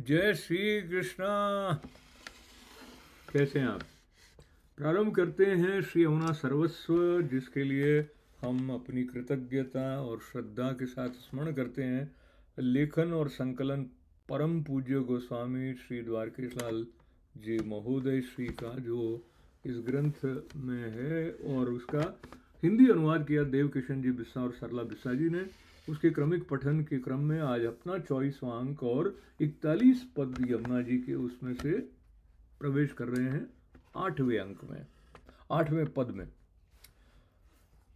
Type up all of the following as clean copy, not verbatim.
जय श्री कृष्णा। कैसे हैं आप? प्रारंभ करते हैं श्री यमुना सर्वस्व, जिसके लिए हम अपनी कृतज्ञता और श्रद्धा के साथ स्मरण करते हैं। लेखन और संकलन परम पूज्य गोस्वामी श्री द्वारकेश लाल जी महोदय श्री का, जो इस ग्रंथ में है, और उसका हिंदी अनुवाद किया देव किशन जी बिस्सा और सरला बिस्सा जी ने। उसके क्रमिक पठन के क्रम में आज अपना 24वां अंक और 41 पद यमुना जी के उसमें से प्रवेश कर रहे हैं 8वें अंक में, 8वें पद में।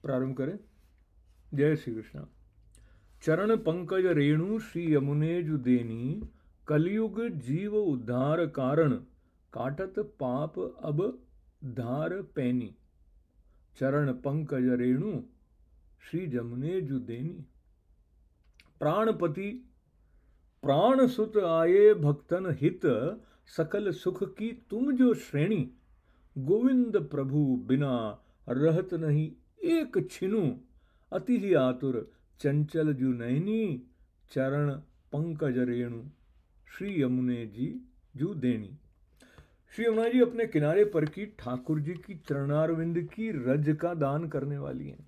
प्रारंभ करें। जय श्री कृष्ण। चरण पंकज रेणु श्री यमुने जुदेनी, कलयुग जीव उद्धार कारण, काटत पाप अब धार पैनी। चरण पंकज रेणु श्री यमुने जुदेनी। प्राणपति प्राण सुत आए भक्तन हित, सकल सुख की तुम जो श्रेणी। गोविंद प्रभु बिना रहत नहीं एक छिनु, अति ही आतुर चंचल जु नैनी। चरण पंकज रेणु श्री यमुने जी जु देनी। श्री यमुना जी अपने किनारे पर की ठाकुर जी की चरणारविंद की रज का दान करने वाली हैं।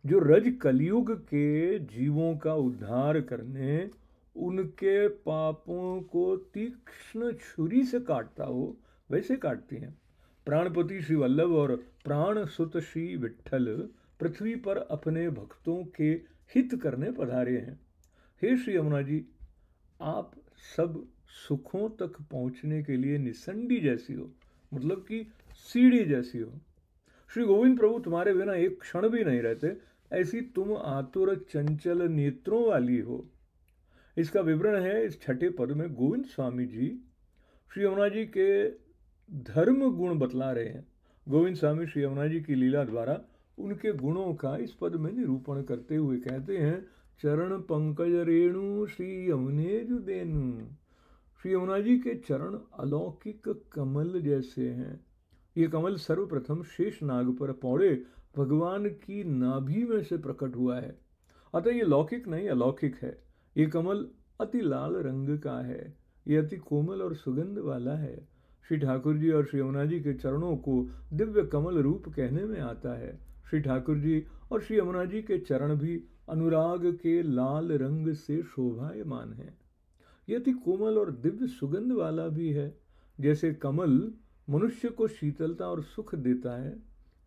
जो रज कलयुग के जीवों का उद्धार करने, उनके पापों को तीक्ष्ण छुरी से काटता हो, वैसे काटती हैं। प्राणपति श्री वल्लभ और प्राण सुत श्री विट्ठल पृथ्वी पर अपने भक्तों के हित करने पधारे हैं। हे श्री यमुना जी, आप सब सुखों तक पहुंचने के लिए निसंडी जैसी हो, मतलब कि सीढ़ी जैसी हो। श्री गोविंद प्रभु तुम्हारे बिना एक क्षण भी नहीं रहते, ऐसी तुम आतुर चंचल नेत्रों वाली हो। इसका विवरण है इस 6ठे पद में। गोविंद स्वामी जी श्री यमुना जी के धर्म गुण बतला रहे हैं। गोविंद स्वामी श्री यमुना जी की लीला द्वारा उनके गुणों का इस पद में निरूपण करते हुए कहते हैं, चरण पंकज रेणु श्री यमुने जुदेनु। श्री यमुना जी के चरण अलौकिक कमल जैसे हैं। ये कमल सर्वप्रथम शेष नाग पर पौड़े भगवान की नाभि में से प्रकट हुआ है, अतः ये लौकिक नहीं अलौकिक है। ये कमल अति लाल रंग का है, ये अति कोमल और सुगंध वाला है। श्री ठाकुर जी और श्री यमुना जी के चरणों को दिव्य कमल रूप कहने में आता है। श्री ठाकुर जी और श्री यमुना जी के चरण भी अनुराग के लाल रंग से शोभायमान है। ये अति कोमल और दिव्य सुगंध वाला भी है। जैसे कमल मनुष्य को शीतलता और सुख देता है,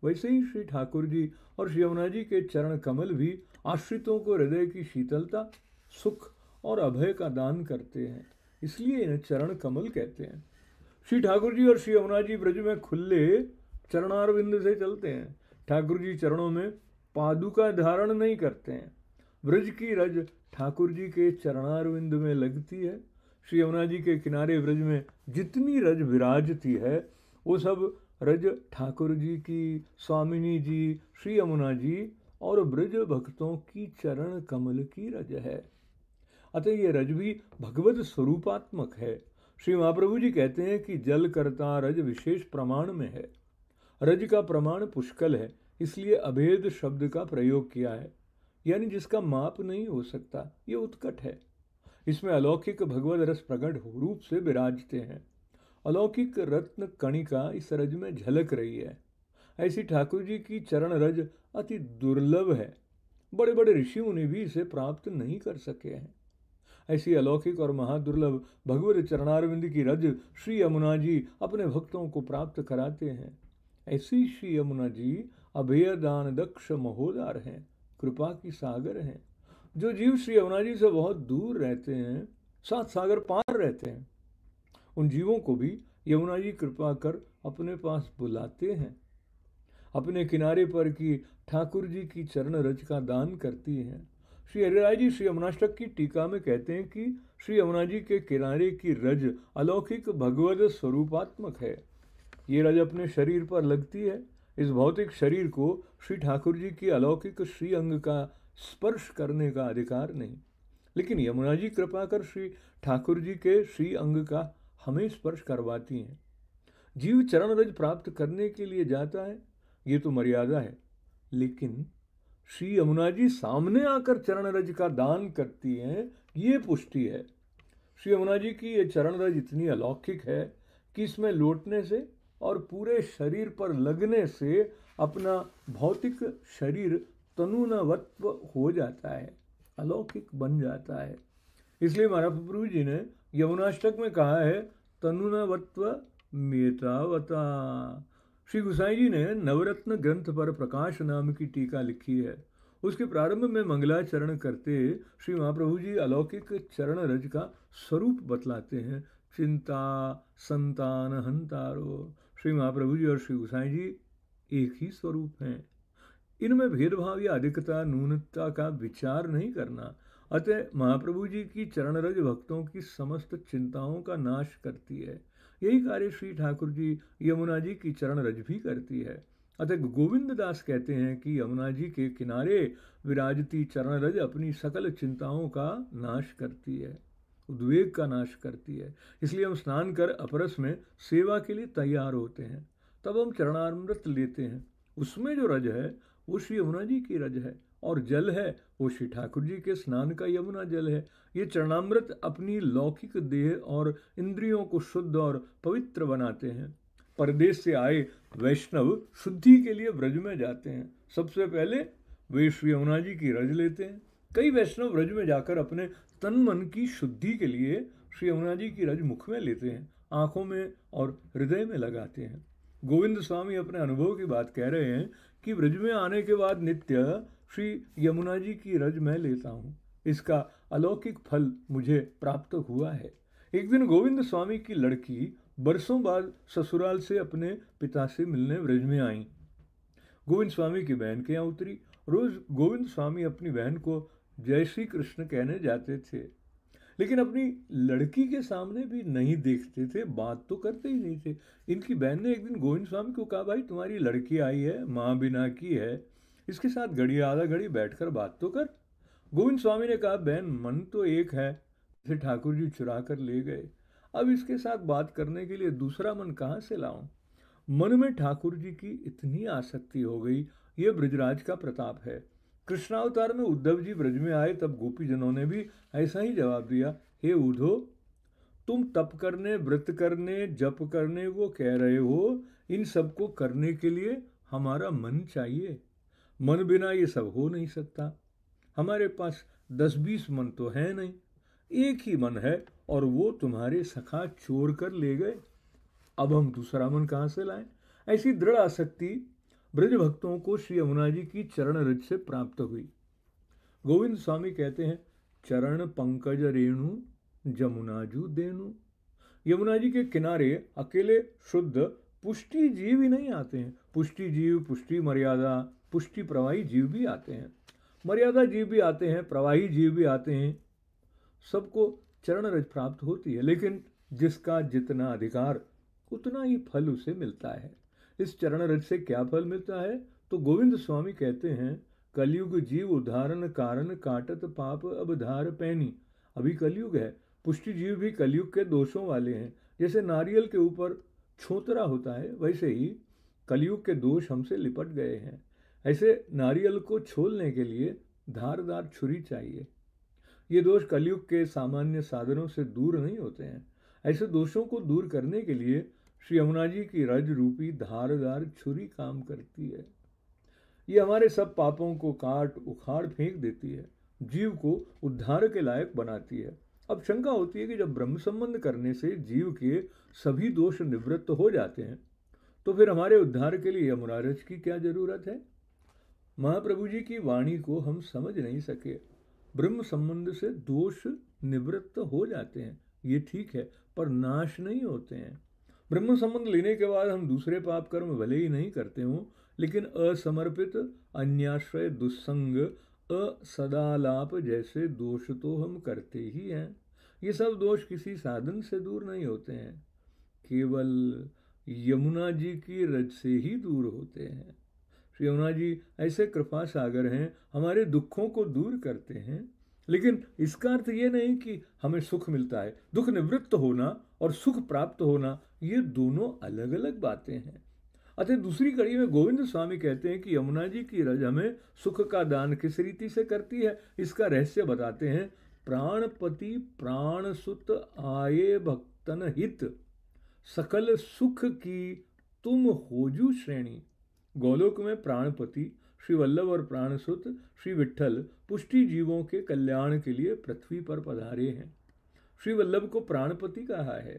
वैसे ही श्री ठाकुर जी और श्री यमुना जी के चरण कमल भी आश्रितों को हृदय की शीतलता, सुख और अभय का दान करते हैं, इसलिए इन्हें चरण कमल कहते हैं। श्री ठाकुर जी और श्री यमुना जी ब्रज में खुले चरणारविंद से चलते हैं। ठाकुर जी चरणों में पादुका धारण नहीं करते हैं। ब्रज की रज ठाकुर जी के चरणारविंद में लगती है। श्री यमुना जी के किनारे ब्रज में जितनी रज विराजती है, वो सब रज ठाकुर जी की, स्वामिनी जी, श्री यमुना जी और ब्रज भक्तों की चरण कमल की रज है। अतः ये रज भी भगवत स्वरूपात्मक है। श्री महाप्रभु जी कहते हैं कि जल करता रज विशेष प्रमाण में है। रज का प्रमाण पुष्कल है, इसलिए अभेद शब्द का प्रयोग किया है, यानी जिसका माप नहीं हो सकता। ये उत्कट है। इसमें अलौकिक भगवद रस प्रकट रूप से विराजते हैं। अलौकिक रत्न कणिका इस रज में झलक रही है। ऐसी ठाकुर जी की चरण रज अति दुर्लभ है। बड़े बड़े ऋषि मुनि भी इसे प्राप्त नहीं कर सके हैं। ऐसी अलौकिक और महादुर्लभ भगवत चरणारविंद की रज श्री यमुना जी अपने भक्तों को प्राप्त कराते हैं। ऐसी श्री यमुना जी अभय दान दक्ष महोदार हैं, कृपा की सागर हैं। जो जीव श्री यमुना जी से बहुत दूर रहते हैं, 7 सागर पार रहते हैं, उन जीवों को भी यमुना जी कृपा कर अपने पास बुलाते हैं। अपने किनारे पर की ठाकुर जी की चरण रज का दान करती हैं। श्री हरिराय जी श्री यमुनाष्टक की टीका में कहते हैं कि श्री यमुना जी के किनारे की रज अलौकिक भगवद स्वरूपात्मक है। ये रज अपने शरीर पर लगती है। इस भौतिक शरीर को श्री ठाकुर जी की अलौकिक श्री अंग का स्पर्श करने का अधिकार नहीं, लेकिन यमुना जी कृपा कर श्री ठाकुर जी के श्री अंग का हमें स्पर्श करवाती हैं। जीव चरण रज प्राप्त करने के लिए जाता है, ये तो मर्यादा है, लेकिन श्री यमुना जी सामने आकर चरण रज का दान करती हैं, ये पुष्टि है। श्री यमुना जी की ये चरण रज इतनी अलौकिक है कि इसमें लौटने से और पूरे शरीर पर लगने से अपना भौतिक शरीर तनुनवत्व हो जाता है, अलौकिक बन जाता है। इसलिए महाप्रभु जी ने यमुनाष्टक में कहा है तनुनवत्व मेतावता। श्री गोसाई जी ने नवरत्न ग्रंथ पर प्रकाश नाम की टीका लिखी है। उसके प्रारंभ में मंगलाचरण करते श्री महाप्रभु जी अलौकिक चरण रज का स्वरूप बतलाते हैं। चिंता संतान हंतारो। श्री महाप्रभु जी और श्री गोसाई जी एक ही स्वरूप हैं। इनमें भेदभाव या अधिकता न्यूनता का विचार नहीं करना। अतः महाप्रभु जी की चरण रज भक्तों की समस्त चिंताओं का नाश करती है। यही कार्य श्री ठाकुर जी यमुना जी की चरण रज भी करती है। अतः गोविंद दास कहते हैं कि यमुना जी के किनारे विराजती चरण रज अपनी सकल चिंताओं का नाश करती है, उद्वेग का नाश करती है। इसलिए हम स्नान कर अपरस में सेवा के लिए तैयार होते हैं, तब हम चरणामृत लेते हैं। उसमें जो रज है वो श्री यमुना जी की रज है, और जल है वो श्री ठाकुर जी के स्नान का यमुना जल है। ये चरणामृत अपनी लौकिक देह और इंद्रियों को शुद्ध और पवित्र बनाते हैं। परदेश से आए वैष्णव शुद्धि के लिए ब्रज में जाते हैं। सबसे पहले वे श्री यमुना जी की रज लेते हैं। कई वैष्णव ब्रज में जाकर अपने तन मन की शुद्धि के लिए श्री यमुना जी की रज मुख में लेते हैं, आंखों में और हृदय में लगाते हैं। गोविंद स्वामी अपने अनुभव की बात कह रहे हैं कि ब्रज में आने के बाद नित्य श्री यमुना जी की रज मैं लेता हूँ। इसका अलौकिक फल मुझे प्राप्त हुआ है। एक दिन गोविंद स्वामी की लड़की बरसों बाद ससुराल से अपने पिता से मिलने ब्रज में आई। गोविंद स्वामी की बहन के यहाँ उतरी। रोज गोविंद स्वामी अपनी बहन को जय श्री कृष्ण कहने जाते थे, लेकिन अपनी लड़की के सामने भी नहीं देखते थे, बात तो करते ही नहीं थे। इनकी बहन ने एक दिन गोविंद स्वामी को कहा, भाई तुम्हारी लड़की आई है, माँ बिना की है, इसके साथ घड़ी आधा घड़ी बैठकर बात तो कर। गोविंद स्वामी ने कहा, बहन मन तो एक है, इसे ठाकुर जी चुरा कर ले गए, अब इसके साथ बात करने के लिए दूसरा मन कहाँ से लाऊं। मन में ठाकुर जी की इतनी आसक्ति हो गई, ये ब्रजराज का प्रताप है। कृष्णावतार में उद्धव जी ब्रज में आए तब गोपीजनों ने भी ऐसा ही जवाब दिया, हे उद्धव, तुम तप करने, व्रत करने, जप करने को कह रहे हो, इन सबको करने के लिए हमारा मन चाहिए। मन बिना ये सब हो नहीं सकता। हमारे पास 10-20 मन तो है नहीं, एक ही मन है और वो तुम्हारे सखा चोर कर ले गए। अब हम दूसरा मन कहाँ से लाएं? ऐसी दृढ़ आसक्ति ब्रज भक्तों को श्री यमुना जी की चरण रज से प्राप्त हुई। गोविंद स्वामी कहते हैं, चरण पंकज रेणु जमुना जू देनु। यमुना जी के किनारे अकेले शुद्ध पुष्टि जीव ही नहीं आते हैं। पुष्टि जीव, पुष्टि मर्यादा, पुष्टि प्रवाही जीव भी आते हैं, मर्यादा जीव भी आते हैं, प्रवाही जीव भी आते हैं। सबको चरण रज प्राप्त होती है, लेकिन जिसका जितना अधिकार उतना ही फल उसे मिलता है। इस चरण रज से क्या फल मिलता है? तो गोविंद स्वामी कहते हैं, कलयुग जीव उदाहरण कारण काटत पाप अब धार पैनी। अभी कलयुग है, पुष्टि जीव भी कलयुग के दोषों वाले हैं। जैसे नारियल के ऊपर छोतरा होता है, वैसे ही कलयुग के दोष हमसे लिपट गए हैं। ऐसे नारियल को छोलने के लिए धारदार छुरी चाहिए। ये दोष कलयुग के सामान्य साधनों से दूर नहीं होते हैं। ऐसे दोषों को दूर करने के लिए श्री यमुना जी की रज रूपी धारदार छुरी काम करती है। ये हमारे सब पापों को काट उखाड़ फेंक देती है, जीव को उद्धार के लायक बनाती है। अब शंका होती है कि जब ब्रह्म संबंध करने से जीव के सभी दोष निवृत्त हो जाते हैं, तो फिर हमारे उद्धार के लिए यमुना रज की क्या जरूरत है? महाप्रभु जी की वाणी को हम समझ नहीं सके। ब्रह्म संबंध से दोष निवृत्त हो जाते हैं, ये ठीक है, पर नाश नहीं होते हैं। ब्रह्म संबंध लेने के बाद हम दूसरे पाप कर्म भले ही नहीं करते हों, लेकिन असमर्पित, अन्याश्रय, दुस्संग, असदालाप जैसे दोष तो हम करते ही हैं। ये सब दोष किसी साधन से दूर नहीं होते हैं, केवल यमुना जी की रज से ही दूर होते हैं। श्री यमुना जी ऐसे कृपा सागर हैं, हमारे दुखों को दूर करते हैं। लेकिन इसका अर्थ ये नहीं कि हमें सुख मिलता है। दुख निवृत्त होना और सुख प्राप्त होना, ये दोनों अलग अलग बातें हैं। अतः दूसरी कड़ी में गोविंद स्वामी कहते हैं कि यमुना जी की रज हमें सुख का दान किस रीति से करती है, इसका रहस्य बताते हैं। प्राणपति प्राणसुत आये भक्तन हित, सकल सुख की तुम होजू श्रेणी। गोलोक में प्राणपति श्री वल्लभ और प्राणसुत श्री विट्ठल पुष्टि जीवों के कल्याण के लिए पृथ्वी पर पधारे हैं। श्री वल्लभ को प्राणपति कहा है।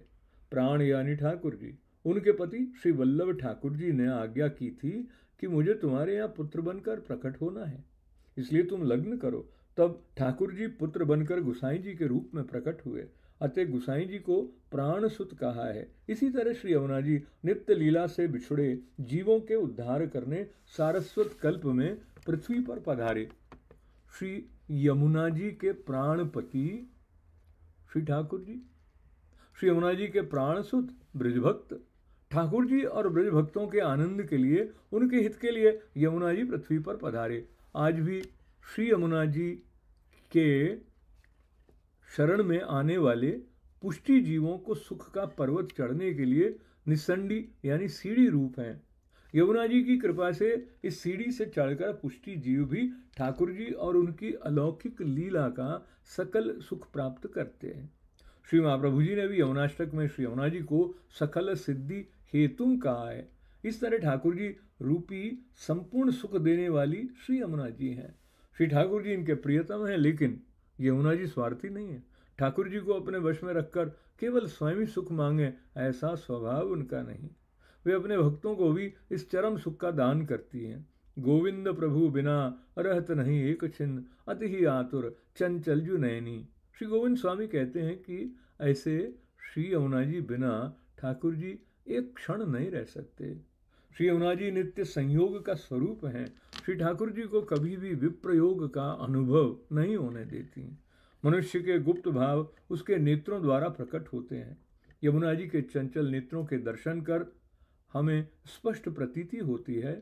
प्राण यानी ठाकुर जी। उनके पति श्री वल्लभ ठाकुर जी ने आज्ञा की थी कि मुझे तुम्हारे यहाँ पुत्र बनकर प्रकट होना है, इसलिए तुम लग्न करो। तब ठाकुर जी पुत्र बनकर गुसाई जी के रूप में प्रकट हुए, अतः गुसाई जी को प्राणसुत कहा है। इसी तरह श्री यमुना जी नित्य लीला से बिछुड़े जीवों के उद्धार करने सारस्वत कल्प में पृथ्वी पर पधारे। श्री यमुना जी के प्राणपति श्री ठाकुर जी, श्री यमुना जी के प्राणसुत ब्रजभक्त ठाकुर जी और ब्रजभक्तों के आनंद के लिए, उनके हित के लिए यमुना जी पृथ्वी पर पधारे। आज भी श्री यमुना जी के शरण में आने वाले पुष्टि जीवों को सुख का पर्वत चढ़ने के लिए निसंडी यानी सीढ़ी रूप हैं। यमुना जी की कृपा से इस सीढ़ी से चढ़कर पुष्टि जीव भी ठाकुर जी और उनकी अलौकिक लीला का सकल सुख प्राप्त करते हैं। श्री महाप्रभु जी ने भी यमुनाष्टक में श्री यमुना जी को सकल सिद्धि हेतुम कहा है। इस तरह ठाकुर जी रूपी संपूर्ण सुख देने वाली श्री यमुना जी हैं। श्री ठाकुर जी इनके प्रियतम हैं, लेकिन यमुना जी स्वार्थी नहीं है। ठाकुर जी को अपने वश में रखकर केवल स्वयं सुख मांगे, ऐसा स्वभाव उनका नहीं। वे अपने भक्तों को भी इस चरम सुख का दान करती हैं। गोविंद प्रभु बिना रहत नहीं एक छिन्न, अति ही आतुर चंचल जु नयनी। श्री गोविंद स्वामी कहते हैं कि ऐसे श्री यमुना जी बिना ठाकुर जी एक क्षण नहीं रह सकते। श्री यमुना जी नित्य संयोग का स्वरूप हैं। श्री ठाकुर जी को कभी भी विप्रयोग का अनुभव नहीं होने देती। मनुष्य के गुप्त भाव उसके नेत्रों द्वारा प्रकट होते हैं। यमुना जी के चंचल नेत्रों के दर्शन कर हमें स्पष्ट प्रतीति होती है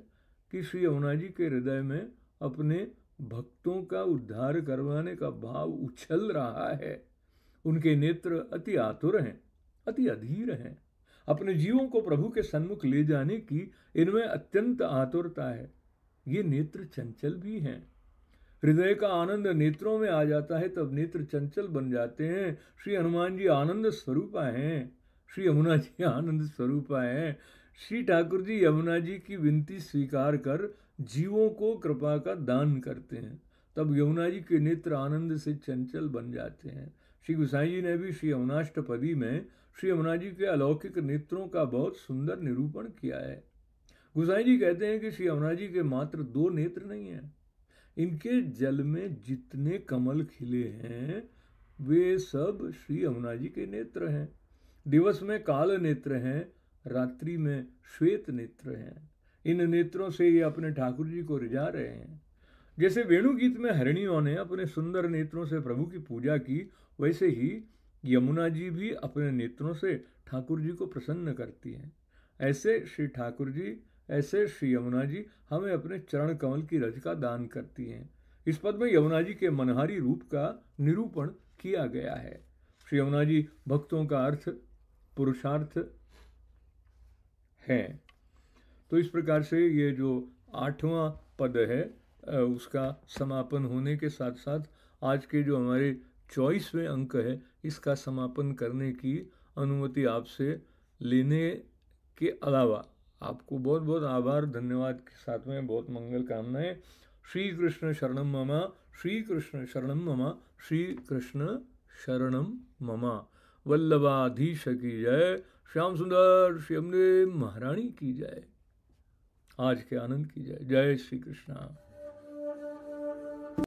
कि श्री यमुना जी के हृदय में अपने भक्तों का उद्धार करवाने का भाव उछल रहा है। उनके नेत्र अति आतुर हैं, अति अधीर हैं। अपने जीवों को प्रभु के सन्मुख ले जाने की इनमें अत्यंत आतुरता है। ये नेत्र चंचल भी हैं। हृदय का आनंद नेत्रों में आ जाता है, तब नेत्र चंचल बन जाते हैं। श्री हनुमान जी आनंद स्वरूपा हैं, श्री यमुना जी आनंद स्वरूपा हैं। श्री ठाकुर जी यमुना जी की विनती स्वीकार कर जीवों को कृपा का दान करते हैं, तब यमुना जी के नेत्र आनंद से चंचल बन जाते हैं। श्री गुसाई जी ने भी श्री यमुनाष्टपदी में श्री यमुना जी के अलौकिक नेत्रों का बहुत सुंदर निरूपण किया है। गुसाई जी कहते हैं कि श्री यमुना जी के मात्र 2 नेत्र नहीं हैं। इनके जल में जितने कमल खिले हैं वे सब श्री यमुना जी के नेत्र हैं। दिवस में काल नेत्र हैं, रात्रि में श्वेत नेत्र हैं। इन नेत्रों से ये अपने ठाकुर जी को रिझा रहे हैं। जैसे वेणुगीत में हरिणियों ने अपने सुंदर नेत्रों से प्रभु की पूजा की, वैसे ही यमुना जी भी अपने नेत्रों से ठाकुर जी को प्रसन्न करती हैं। ऐसे श्री ठाकुर जी, ऐसे श्री यमुना जी हमें अपने चरण कमल की रज का दान करती हैं। इस पद में यमुना जी के मनहारी रूप का निरूपण किया गया है। श्री यमुना जी भक्तों का अर्थ पुरुषार्थ है। तो इस प्रकार से ये जो 8वां पद है उसका समापन होने के साथ साथ आज के जो हमारे 24वें अंक है इसका समापन करने की अनुमति आपसे लेने के अलावा आपको बहुत बहुत आभार धन्यवाद के साथ में बहुत मंगल कामनाएं। श्री कृष्ण शरणम ममा, श्री कृष्ण शरणम ममा, श्री कृष्ण शरणम ममा। वल्लभाधीश की जय, श्याम सुंदर श्री अम्बे महारानी की जय, आज के आनंद की जय। जय श्री कृष्ण।